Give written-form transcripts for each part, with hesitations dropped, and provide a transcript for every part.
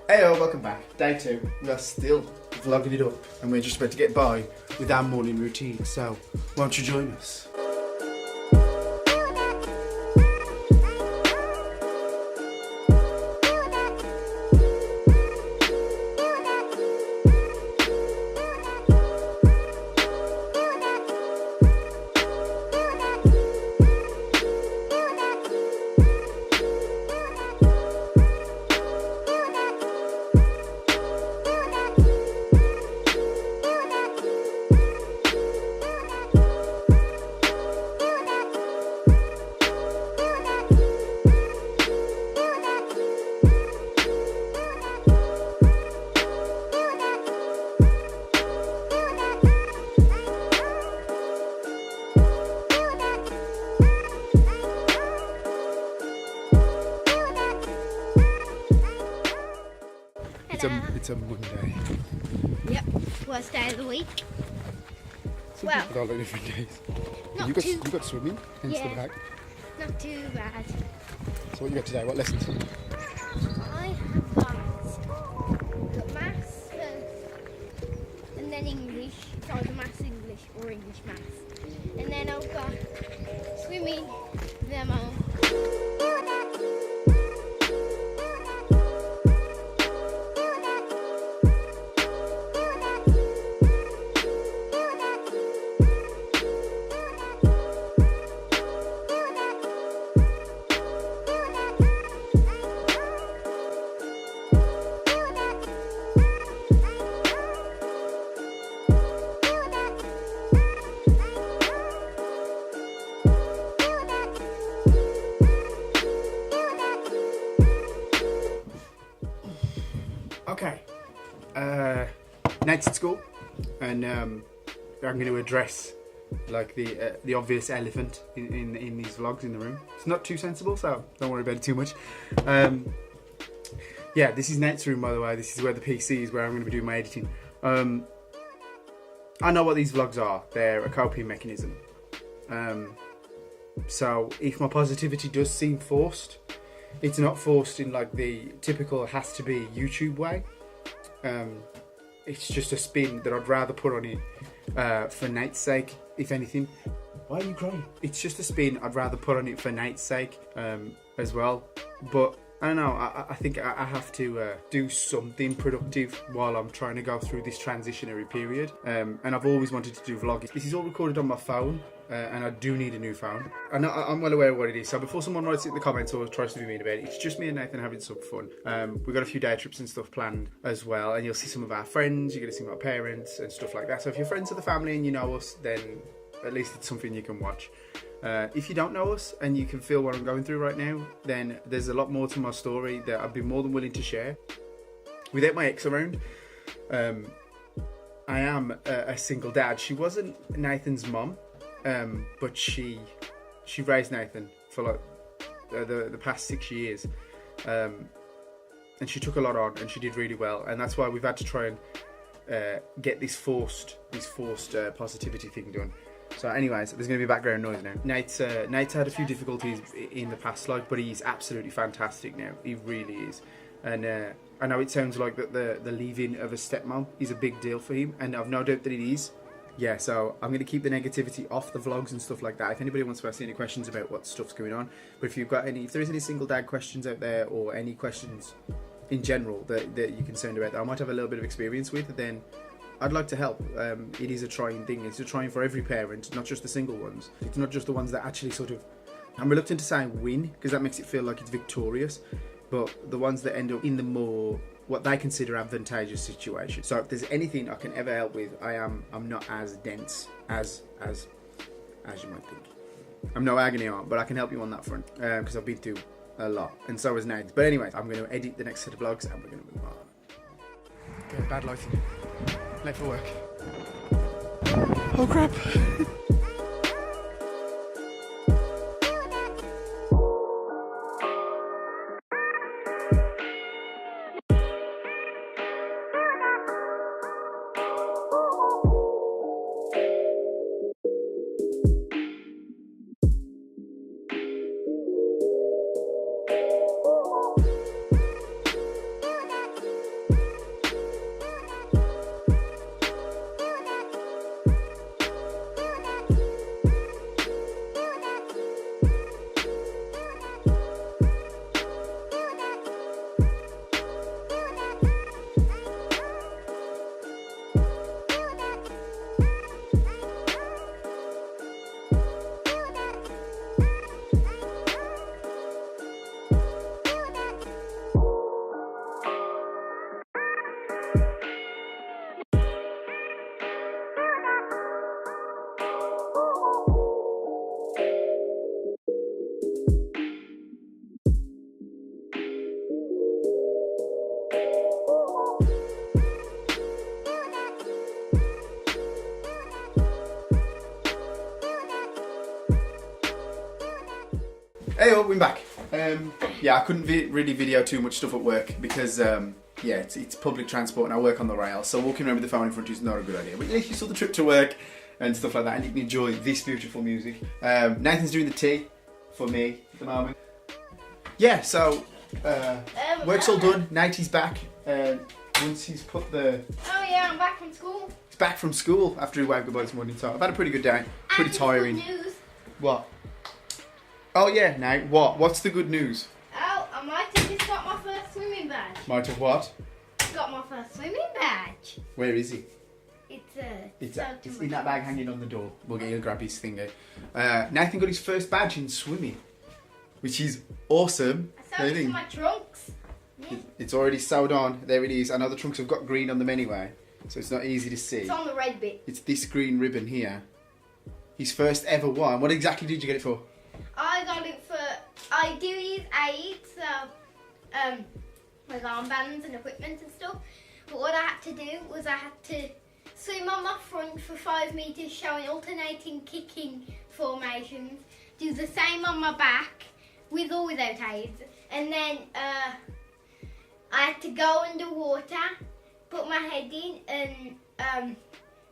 Heyo, welcome back. Day 2. We are still vlogging it up and we're just about to get by with our morning routine. So, why don't you join us? It's a Monday. Yep, worst day of the week. Some people don't like different days. You got swimming, hence the bag. Not too bad. So what you got today? What lessons? I have got maths first, and then English. It's either maths, English, or English maths. And then I've got swimming, then Okay, Nate's at school, and I'm going to address like the obvious elephant in these vlogs in the room. It's not too sensible, so don't worry about it too much. Yeah, this is Nate's room, by the way. This is where the PC is, where I'm going to be doing my editing. I know what these vlogs are. They're a coping mechanism. So if my positivity does seem forced, it's not forced in like the typical has to be YouTube way. It's just a spin that I'd rather put on it for Nate's sake, if anything. Why are you crying? It's just a spin I'd rather put on it for Nate's sake as well. But I don't know, I think I have to do something productive while I'm trying to go through this transitionary period. And I've always wanted to do vlogging. This is all recorded on my phone, and I do need a new phone. I'm well aware of what it is, so before someone writes it in the comments or tries to be mean about it, it's just me and Nathan having some fun. We've got a few day trips and stuff planned as well, and you'll see some of our friends, you're going to see my parents and stuff like that. So if you're friends of the family and you know us, then at least it's something you can watch. If you don't know us and you can feel what I'm going through right now, then there's a lot more to my story that I'd be more than willing to share. Without my ex around, I am a single dad. She wasn't Nathan's mum, but she raised Nathan for like the past 6 years, and she took a lot on, and she did really well, and that's why we've had to try and get this forced positivity thing done. So anyways, there's going to be background noise now. Nate's had a few difficulties in the past, like, but he's absolutely fantastic now. He really is. And I know it sounds like that the leaving of a stepmom is a big deal for him, and I've no doubt that it is. Yeah, so I'm going to keep the negativity off the vlogs and stuff like that. If anybody wants to ask any questions about what stuff's going on, but if there is any single dad questions out there, or any questions in general that you're concerned about that I might have a little bit of experience with, then I'd like to help. It is a trying thing. It's a trying for every parent, not just the single ones. It's not just the ones that actually sort of, I'm reluctant to say win, because that makes it feel like it's victorious, but the ones that end up in the more, what they consider advantageous situation. So if there's anything I can ever help with, I'm not as dense as you might think. I'm no agony aunt, but I can help you on that front, because I've been through a lot, and so has Nate. But anyway, I'm going to edit the next set of vlogs, and we're going to move on. Okay, bad lighting. Late for work. Oh crap! Hey, we're back. Yeah, I couldn't really video too much stuff at work because yeah, it's public transport and I work on the rail, so walking around with the phone in front of you is not a good idea. But at least you saw the trip to work and stuff like that, and you can enjoy this beautiful music. Nathan's doing the tea for me at the moment. Yeah, so work's all done. Nathan's back. Once he's put the... Oh yeah, I'm back from school. He's back from school after he woke up this morning, so I've had a pretty good day. Pretty tiring. Good news. What? Oh yeah, Nate, what? What's the good news? Oh, I might have just got my first swimming badge. Might have what? Got my first swimming badge. Where is he? It's in that bag hanging on the door. We'll get you to grab his thing out. Nathan got his first badge in swimming, which is awesome. I sewed it to my trunks. It's already sewed on. There it is. I know the trunks have got green on them anyway, so it's not easy to see. It's on the red bit. It's this green ribbon here. His first ever one. What exactly did you get it for? I got it for... I do use aids, so... like armbands and equipment and stuff. But what I had to do was I had to swim on my front for 5 meters showing alternating kicking formations. Do the same on my back with or without aids. And then I had to go underwater, put my head in and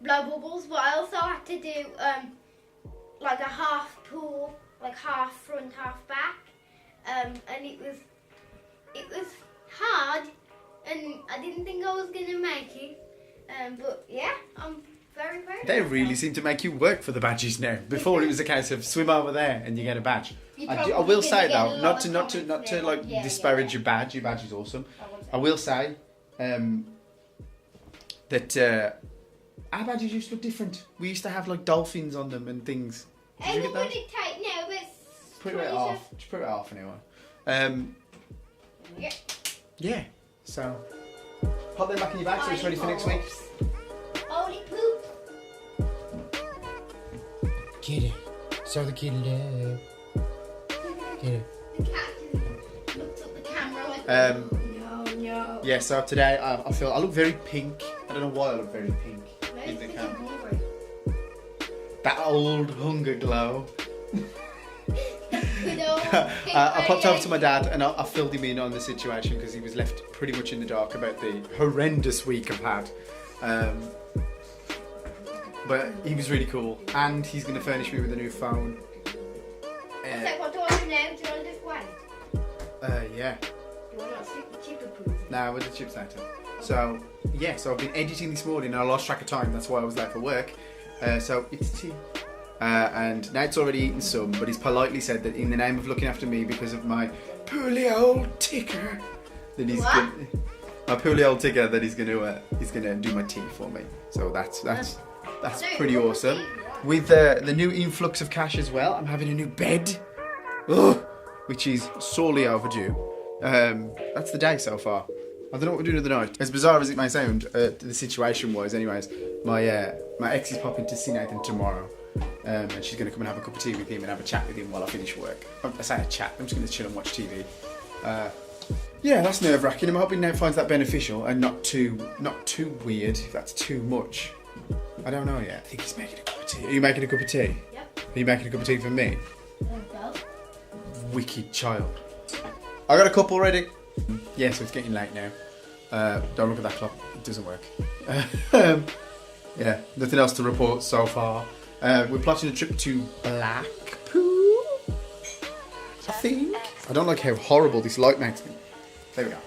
blow bubbles. But I also had to do like a half pool, like half front, half back. And it was hard, and I didn't think I was gonna make it. But yeah, I'm very They really seem to make you work for the badges now. Before it was a case of swim over there and you get a badge. I will say though, not to like disparage your badge. Your badge is awesome. I will say that our badges used to look different. We used to have like dolphins on them and things. Did you get those? No, but put it off. Just put it off anyway. Yeah. Yeah. So pop them back in your bag so it's ready for next week. Holy poop. Get it. Show the kid love. Get it. The cat just looked at the camera like, no. Yeah, so today I feel I look very pink. I don't know why I look very pink in the camera. That old hunger glow. I popped over to my dad and I filled him in on the situation because he was left pretty much in the dark about the horrendous week I've had. But he was really cool, and he's going to furnish me with a new phone. So what do I do now? Do you want to just wait? Yeah. Do you want to chip approved? Nah, with the chips later. So yeah, so I've been editing this morning and I lost track of time. That's why I was late for work. So it's tea. And Nate's already eaten some, but he's politely said that in the name of looking after me because of my poorly old ticker, that he's my poorly old ticker, that he's gonna do my tea for me. So that's pretty awesome. With the new influx of cash as well, I'm having a new bed, which is sorely overdue. That's the day so far. I don't know what we're doing the night. As bizarre as it may sound, the situation was, anyways, my ex is popping to see Nathan tomorrow. And she's going to come and have a cup of tea with him and have a chat with him while I finish work. I say a chat, I'm just going to chill and watch TV. Yeah, that's nerve-wracking. I'm hoping Nate finds that beneficial and not too weird, if that's too much. I don't know yet. I think he's making a cup of tea. Are you making a cup of tea? Yep. Are you making a cup of tea for me? No. Wicked child. I got a cup already. Yeah, so it's getting late now. Don't look at that clock. It doesn't work. Yeah, nothing else to report so far. We're plotting a trip to Blackpool, I think. I don't like how horrible this light makes me. There we go.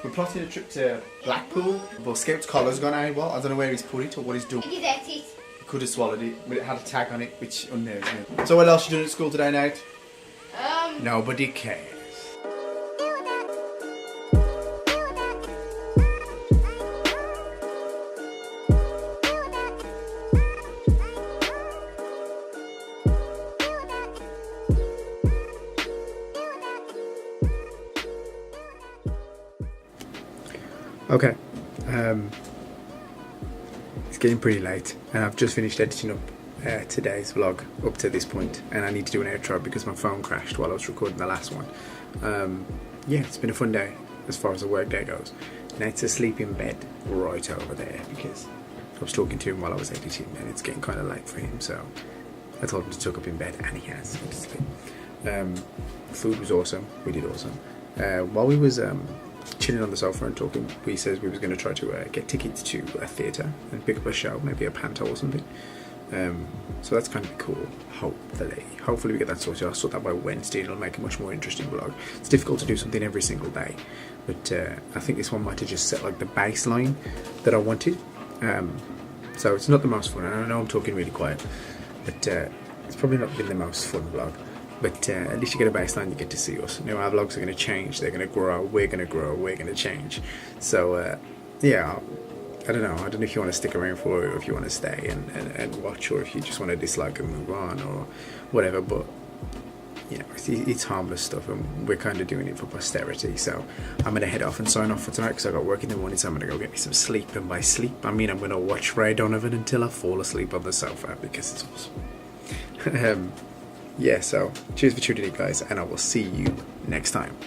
We're plotting a trip to Blackpool, but Scout's collar's gone AWOL. I don't know where he's put it or what he's doing. He did it. He could have swallowed it, but it had a tag on it, which unnerves me. So what else you doing at school today, Nate? Nobody cares. Okay, it's getting pretty late and I've just finished editing up today's vlog up to this point, and I need to do an outro because my phone crashed while I was recording the last one. Yeah, it's been a fun day as far as the work day goes. Nate's asleep in bed right over there because I was talking to him while I was editing and it's getting kind of late for him, so I told him to tuck up in bed and he has gone to sleep. Food was awesome. We did awesome. While we was chilling on the sofa and talking, we said we was going to try to get tickets to a theatre and pick up a show, maybe a panto or something. So that's kind of cool. Hopefully we get that sorted. I'll sort that by Wednesday and it'll make a much more interesting vlog. It's difficult to do something every single day, but I think this one might have just set like the baseline that I wanted. So it's not the most fun. I know I'm talking really quiet, but it's probably not been the most fun vlog. But at least you get a baseline, you get to see us. Our vlogs are going to change, they're going to grow, we're going to change. So yeah, I don't know if you want to stick around for it, or if you want to stay and watch, or if you just want to dislike and move on or whatever. But it's harmless stuff, and we're kind of doing it for posterity. So I'm going to head off and sign off for tonight because I got work in the morning, so I'm going to go get me some sleep. And by sleep I mean I'm going to watch Ray Donovan until I fall asleep on the sofa, because it's awesome. Yeah, so cheers for tuning in, guys, and I will see you next time.